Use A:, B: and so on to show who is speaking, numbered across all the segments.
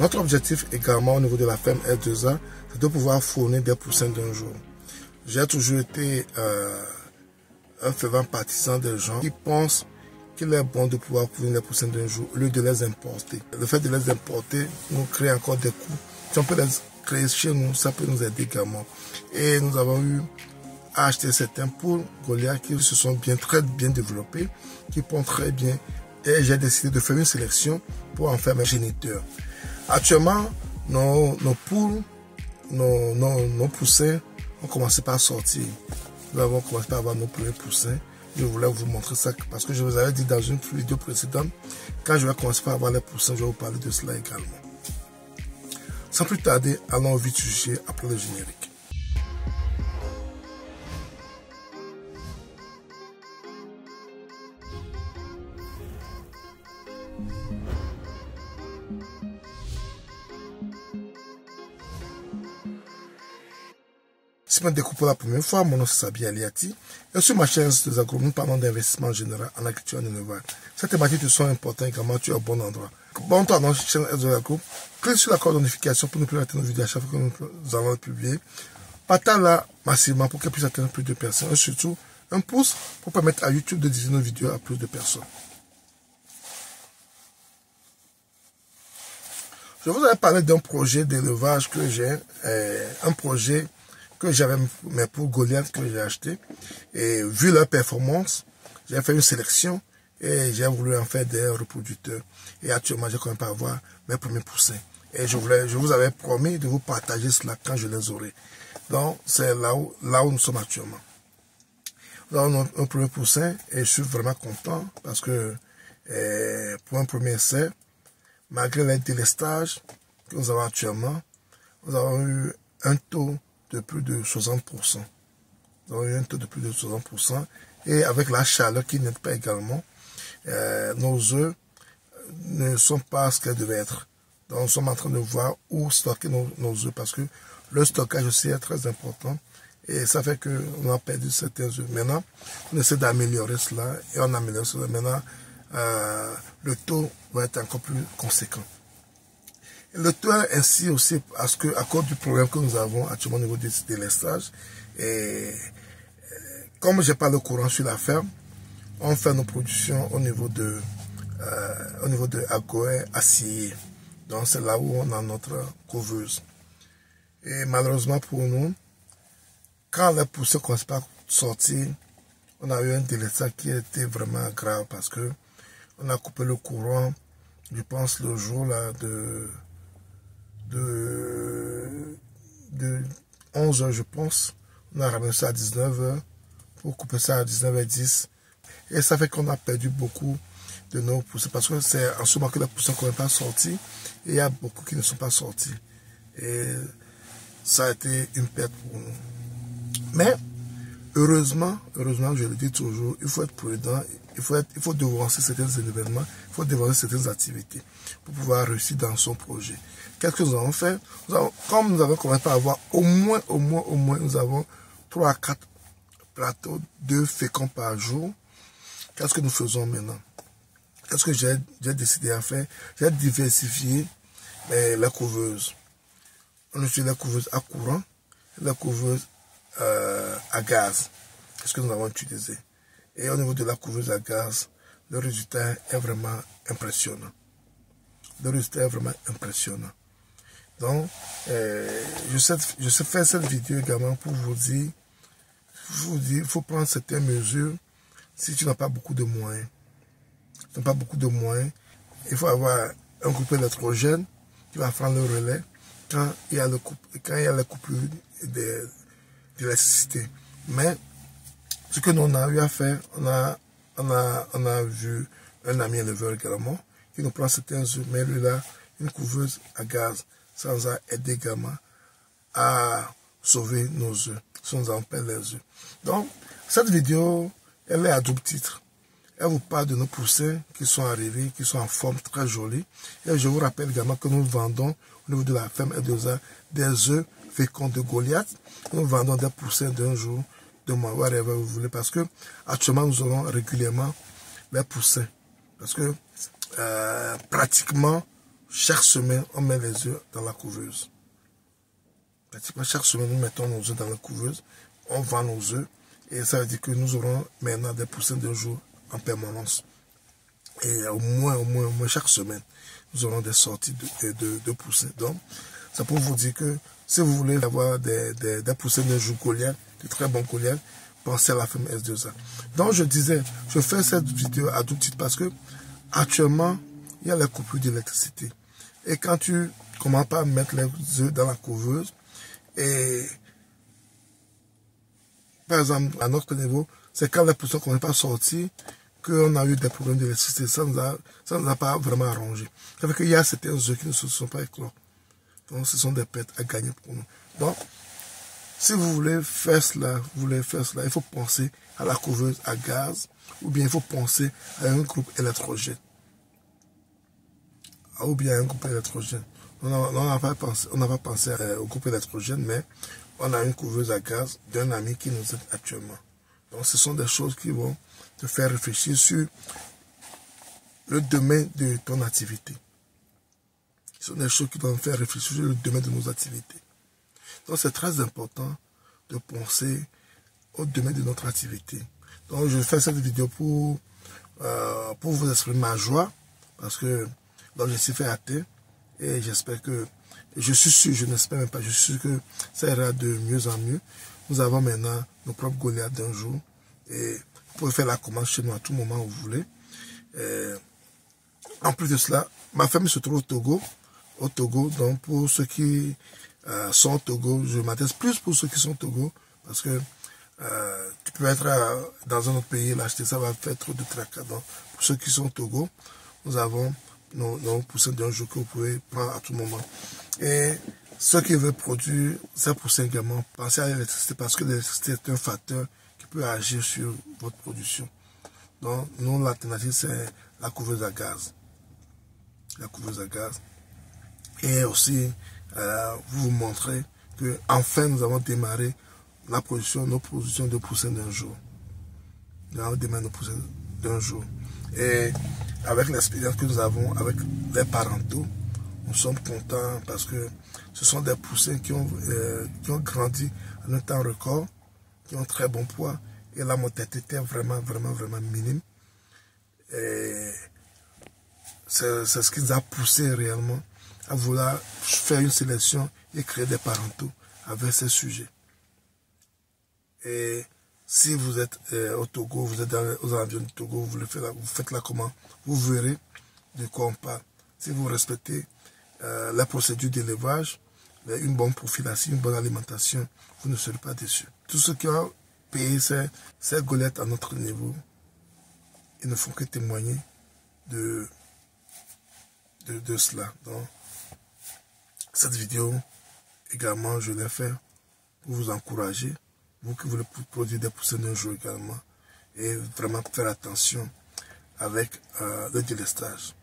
A: Notre objectif également au niveau de la ferme R2A, c'est de pouvoir fournir des poussins d'un jour. J'ai toujours été un fervent partisan des gens qui pensent qu'il est bon de pouvoir fournir les poussins d'un jour au lieu de les importer. Le fait de les importer nous crée encore des coûts. Si on peut les créer chez nous, ça peut nous aider également. Et nous avons eu à acheter certains poules Goliath qui se sont très bien développés, qui pondent très bien. Et j'ai décidé de faire une sélection pour en faire mes géniteurs. Actuellement, nos poules, nos poussins ont commencé par sortir. Nous avons commencé par avoir nos premiers poussins. Je voulais vous montrer ça parce que je vous avais dit dans une vidéo précédente, quand je vais commencer par avoir les poussins, je vais vous parler de cela également. Sans plus tarder, allons vite du sujet après le générique. Si vous me découvrez pour la première fois, mon nom c'est Sabi Aliati. Et sur ma chaîne des agronomes, nous parlons d'investissement général en agriculture et en élevage. Ces thématiques sont importantes également, tu es au bon endroit. Bon temps dans la chaîne de l'agro, clique sur la cloche de notification pour ne plus rater nos vidéos à chaque fois que nous allons les publier. Partage-la massivement pour qu'elle puisse atteindre plus de personnes. Et surtout, un pouce pour permettre à YouTube de diffuser nos vidéos à plus de personnes. Je vous avais parlé d'un projet d'élevage que j'ai, un projet que j'avais mes poules Goliath que j'ai acheté. Et vu leur performance, j'ai fait une sélection et j'ai voulu en faire des reproducteurs. Et actuellement, j'ai commencé à avoir mes premiers poussins. Et je vous avais promis de vous partager cela quand je les aurai. Donc, c'est là où nous sommes actuellement. Nous avons un premier poussin et je suis vraiment content parce que pour un premier essai, malgré les délestages que nous avons actuellement, nous avons eu un taux de plus de 60%. Nous avons eu un taux de plus de 60%. Et avec la chaleur qui n'aide pas également, nos œufs ne sont pas ce qu'elles devaient être. Donc nous sommes en train de voir où stocker nos œufs parce que le stockage aussi est très important. Et ça fait qu'on a perdu certains œufs. Maintenant, on essaie d'améliorer cela et on améliore cela. Maintenant, le taux va être encore plus conséquent. Et le taux est ainsi aussi parce que, à cause du problème que nous avons actuellement au niveau des délestages, et comme j'ai pas le courant sur la ferme, on fait nos productions au niveau de Agoé Acier. Donc c'est là où on a notre couveuse. Et malheureusement pour nous, quand les poussées ne commencent pas à sortir, on a eu un délestage qui était vraiment grave parce que on a coupé le courant, je pense le jour là de 11 h, je pense. On a ramené ça à 19 h pour couper ça à 19 h 10. Et ça fait qu'on a perdu beaucoup de nos poussins parce que c'est en ce moment que les poussins ne sont pas sortis et il y a beaucoup qui ne sont pas sortis. Et ça a été une perte pour nous. Mais heureusement, je le dis toujours, il faut être prudent, il faut devancer certains événements, il faut devancer certaines activités pour pouvoir réussir dans son projet. Qu'est-ce que nous avons fait? Comme nous avons commencé à avoir au moins, nous avons 3 à 4 plateaux de féconds par jour. Qu'est-ce que nous faisons maintenant? Qu'est-ce que j'ai décidé à faire? J'ai diversifié les couveuses. On utilise les couveuses à courant, les couveuses à gaz. Qu'est-ce que nous avons utilisé? Et au niveau de la couveuse à gaz, le résultat est vraiment impressionnant. Donc, je sais faire cette vidéo également pour vous dire, il faut prendre certaines mesures si tu n'as pas beaucoup de moyens. Il faut avoir un groupe électrogène qui va prendre le relais quand il y a la coupure d'électricité. Mais ce que nous on a eu à faire, on a vu un ami éleveur également qui nous prend certains œufs, mais lui là, une couveuse à gaz, ça nous a aidé également à sauver nos œufs, si nous en perd les œufs. Donc, cette vidéo, elle est à double titre. Elle vous parle de nos poussins qui sont arrivés, qui sont en forme très jolie. Et je vous rappelle également que nous vendons au niveau de la ferme R2A des œufs féconds de Goliath. Nous vendons des poussins d'un jour, de mois, whatever vous voulez, parce que actuellement nous aurons régulièrement les poussins. Parce que pratiquement, chaque semaine, on met les œufs dans la couveuse. Pratiquement chaque semaine, nous mettons nos œufs dans la couveuse, on vend nos œufs, et ça veut dire que nous aurons maintenant des poussins d'un jour en permanence. Et au moins chaque semaine, nous aurons des sorties de poussins. Donc, ça pour vous dire que si vous voulez avoir des poussins d'un jour Goliath, de très bons Goliath, pensez à la ferme S2A. Donc, je disais, je fais cette vidéo à tout titre parce que actuellement, il y a la coupure d'électricité. Et quand tu commences pas à mettre les œufs dans la couveuse, et par exemple, à notre niveau, c'est quand les poussins ne commencent pas à sortir qu'on a eu des problèmes d'électricité. Ça nous a pas vraiment arrangé. Ça veut dire qu'il y a certains œufs qui ne se sont pas éclore. Donc, ce sont des pertes à gagner pour nous. Donc, si vous voulez faire cela, il faut penser à la couveuse à gaz, ou bien il faut penser à un groupe électrogène. Ou bien un groupe électrogène. On n'a pas pensé au groupe électrogène, mais on a une couveuse à gaz d'un ami qui nous aide actuellement. Donc, ce sont des choses qui vont te faire réfléchir sur le domaine de ton activité. Ce sont des choses qui vont te faire réfléchir sur le domaine de nos activités. Donc, c'est très important de penser au domaine de notre activité. Donc, je fais cette vidéo pour vous exprimer ma joie, parce que l'objectif est atteint, et j'espère que, je suis sûr, je n'espère même pas, je suis sûr que ça ira de mieux en mieux. Nous avons maintenant nos propres Goliaths d'un jour, et vous pouvez faire la commande chez nous à tout moment où vous voulez. En plus de cela, ma famille se trouve au Togo, donc pour ceux qui sont au Togo, je m'adresse plus pour ceux qui sont au Togo, parce que tu peux être dans un autre pays, l'acheter, ça va faire trop de tracas. Donc, pour ceux qui sont au Togo, nous avons nos poussins d'un jour que vous pouvez prendre à tout moment. Et ceux qui veulent produire ces poussins également, pensez à l'électricité, parce que l'électricité est un facteur qui peut agir sur votre production. Donc, nous, l'alternative, c'est la couveuse à gaz. La couveuse à gaz. Et aussi, vous montrer que enfin nous avons démarré nos productions de poussins d'un jour. Nous avons démarré nos poussins d'un jour. Et avec l'expérience que nous avons avec les parentaux, nous sommes contents parce que ce sont des poussins qui ont grandi en un temps record, qui ont très bon poids, et la mortalité était vraiment minime. Et c'est ce qui nous a poussé réellement à vouloir faire une sélection et créer des parentaux avec ces sujets. Et si vous êtes au Togo, vous êtes aux environs du Togo, vous faites la commande, vous verrez de quoi on parle. Si vous respectez la procédure d'élevage, une bonne profilation, une bonne alimentation, vous ne serez pas déçus. Tous ceux qui ont payé ces Goliaths à notre niveau, ils ne font que témoigner de cela. Donc, cette vidéo, également, je l'ai fait pour vous encourager, vous qui voulez produire des poussins d'un jour également, et vraiment faire attention avec le délestage.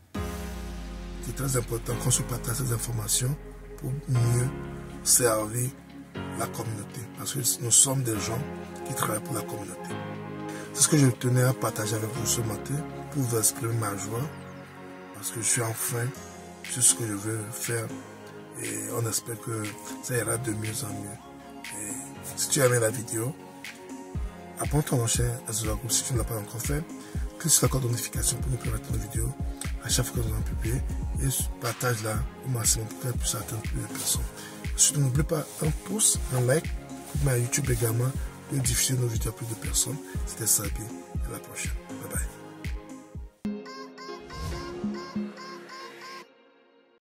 A: C'est très important qu'on se partage ces informations pour mieux servir la communauté, parce que nous sommes des gens qui travaillent pour la communauté. C'est ce que je tenais à partager avec vous ce matin, pour vous exprimer ma joie, parce que je suis enfin sur ce que je veux faire, et on espère que ça ira de mieux en mieux. Et si tu as aimé la vidéo, abonne-toi à notre chaîne S2A Group si tu ne l'as pas encore fait. Clique sur la cloche de notification pour ne plus rater nos vidéos à chaque fois que nous en publions, et partage-la au maximum pour qu'elle puisse atteindre plus de personnes. Surtout n'oublie pas un pouce, un like, mais à YouTube également de diffuser nos vidéos à plus de personnes. C'était Sabi, à la prochaine. Bye bye.